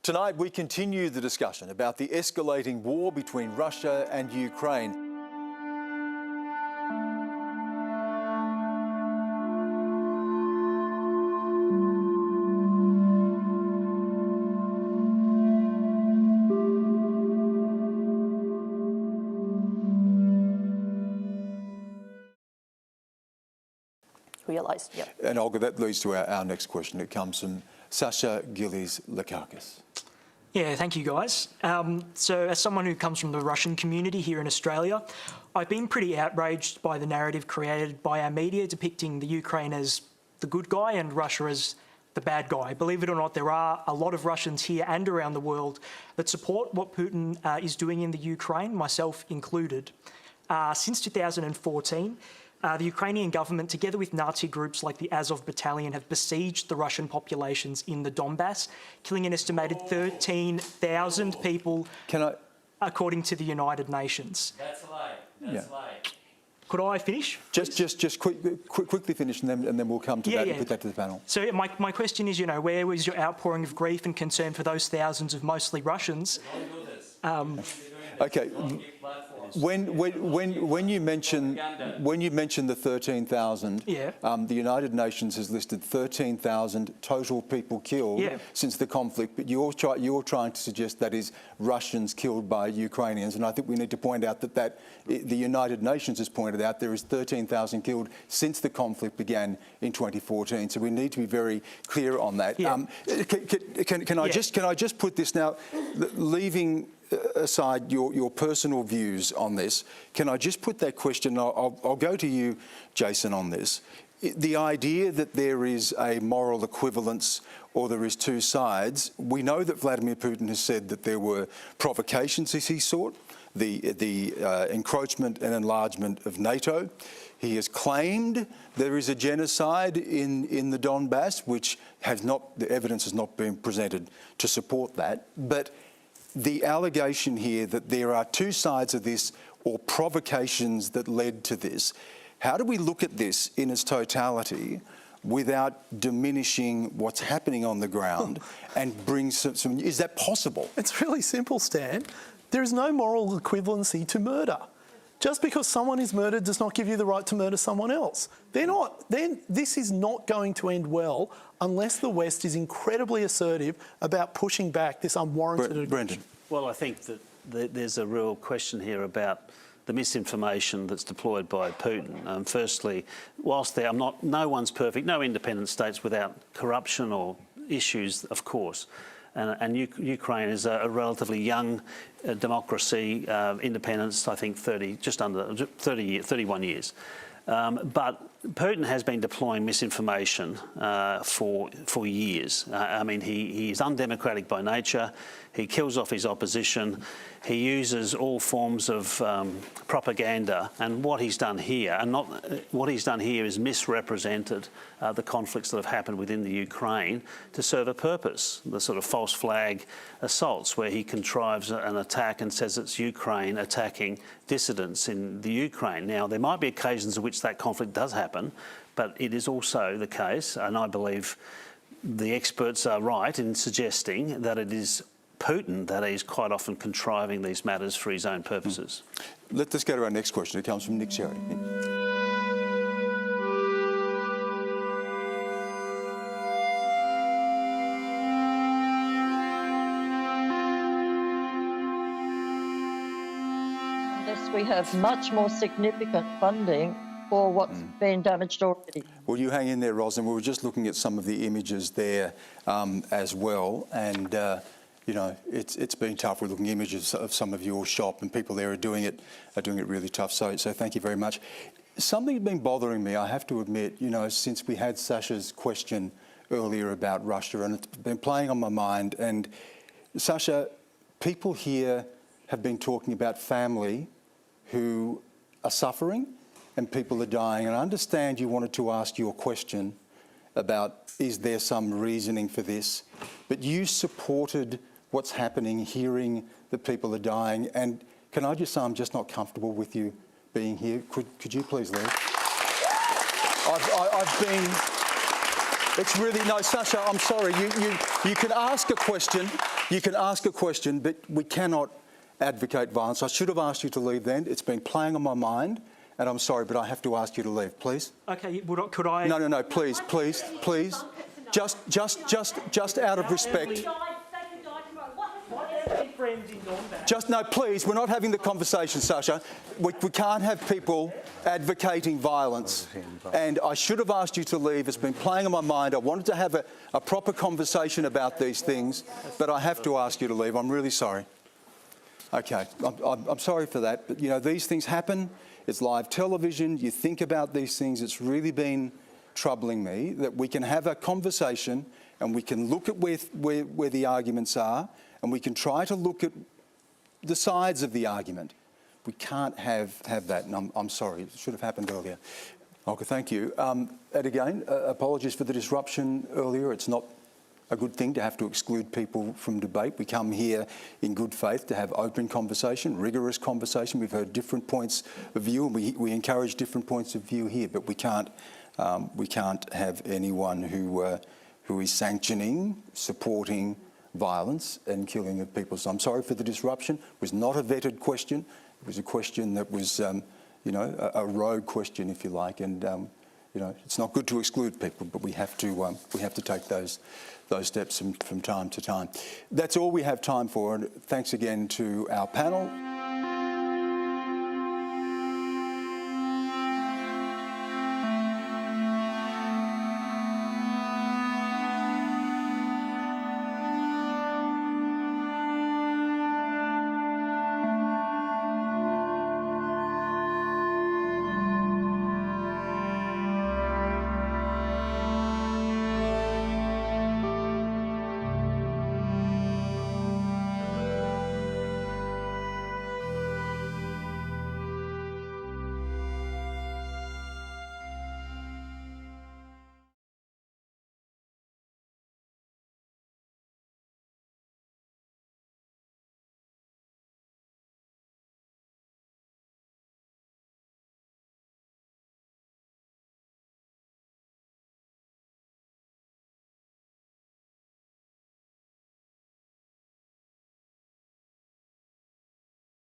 Tonight we continue the discussion about the escalating war between Russia and Ukraine. Realised, yeah. And Olga, that leads to our next question. It comes from Sasha Gillies-Lekakis. Yeah, thank you guys. So as someone who comes from the Russian community here in Australia, I've been pretty outraged by the narrative created by our media depicting the Ukraine as the good guy and Russia as the bad guy. Believe it or not, there are a lot of Russians here and around the world that support what Putin is doing in the Ukraine, myself included. Since 2014, the Ukrainian government, together with Nazi groups like the Azov Battalion, have besieged the Russian populations in the Donbass, killing an estimated 13,000 people, according to the United Nations. That's a lie. That's a lie. Could I finish? Just quickly finish, and then we'll come to that and put that to the panel. So my question is, where was your outpouring of grief and concern for those thousands of mostly Russians? Okay. When you mention the 13,000, the United Nations has listed 13,000 total people killed since the conflict, but you're trying to suggest that is Russians killed by Ukrainians, and I think we need to point out that the United Nations has pointed out there is 13,000 killed since the conflict began in 2014. So we need to be very clear on that. Can I just put this now, leaving aside your personal views on this, can I just put that question, I'll go to you, Jason, on this. The idea that there is a moral equivalence or there is two sides, we know that Vladimir Putin has said that there were provocations as he sought, the encroachment and enlargement of NATO. He has claimed there is a genocide in the Donbass, which the evidence has not been presented to support that. But the allegation here that there are two sides of this or provocations that led to this, how do we look at this in its totality without diminishing what's happening on the ground and bring some... Is that possible? It's really simple, Stan. There is no moral equivalency to murder. Just because someone is murdered does not give you the right to murder someone else. This is not going to end well unless the West is incredibly assertive about pushing back this unwarranted aggression. Brendan. Well, I think that there's a real question here about the misinformation that's deployed by Putin. Firstly, whilst no one's perfect, no independent state's without corruption or issues, of course. And Ukraine is a relatively young democracy, independence, I think 31 years. But Putin has been deploying misinformation for years. I mean, he is undemocratic by nature. He kills off his opposition. He uses all forms of propaganda. And what he's done here, is misrepresented the conflicts that have happened within the Ukraine to serve a purpose. The sort of false flag assaults where he contrives an attack and says it's Ukraine attacking dissidents in the Ukraine. Now, there might be occasions in which that conflict does happen, but it is also the case, and I believe the experts are right in suggesting that it is Putin that is quite often contriving these matters for his own purposes. Let's go to our next question. It comes from Nick Sherry. Unless we have much more significant funding for what's been damaged already. Well, you hang in there, Ros, and we were just looking at some of the images there as well, and it's been tough. We're looking at images of some of your shop, and people there are doing it really tough. So thank you very much. Something has been bothering me, I have to admit, since we had Sasha's question earlier about Russia, and it's been playing on my mind. And Sasha, people here have been talking about family who are suffering and people are dying. And I understand you wanted to ask your question about, is there some reasoning for this? But you supported what's happening, hearing that people are dying. And can I just say I'm just not comfortable with you being here? Could you please leave? It's really, no, Sasha, I'm sorry. You can ask a question, but we cannot advocate violence. I should have asked you to leave then. It's been playing on my mind, and I'm sorry, but I have to ask you to leave, please. Okay, could I... No, please. Just out of respect. No, please, we're not having the conversation, Sasha. We can't have people advocating violence. And I should have asked you to leave. It's been playing on my mind. I wanted to have a proper conversation about these things, but I have to ask you to leave. I'm really sorry. Okay, I'm sorry for that. But, you know, these things happen. It's live television. You think about these things. It's really been troubling me that we can have a conversation and we can look at where the arguments are, and we can try to look at the sides of the argument. We can't have that, and I'm sorry. It should have happened earlier. Okay, thank you. And again, apologies for the disruption earlier. It's not a good thing to have to exclude people from debate. We come here in good faith to have open conversation, rigorous conversation. We've heard different points of view, and we encourage different points of view here, but we can't have anyone who is sanctioning, supporting violence and killing of people. So I'm sorry for the disruption. It was not a vetted question. It was a question that was, you know, a rogue question, if you like. And you know, it's not good to exclude people, but we have to take those steps from time to time. That's all we have time for. And thanks again to our panel.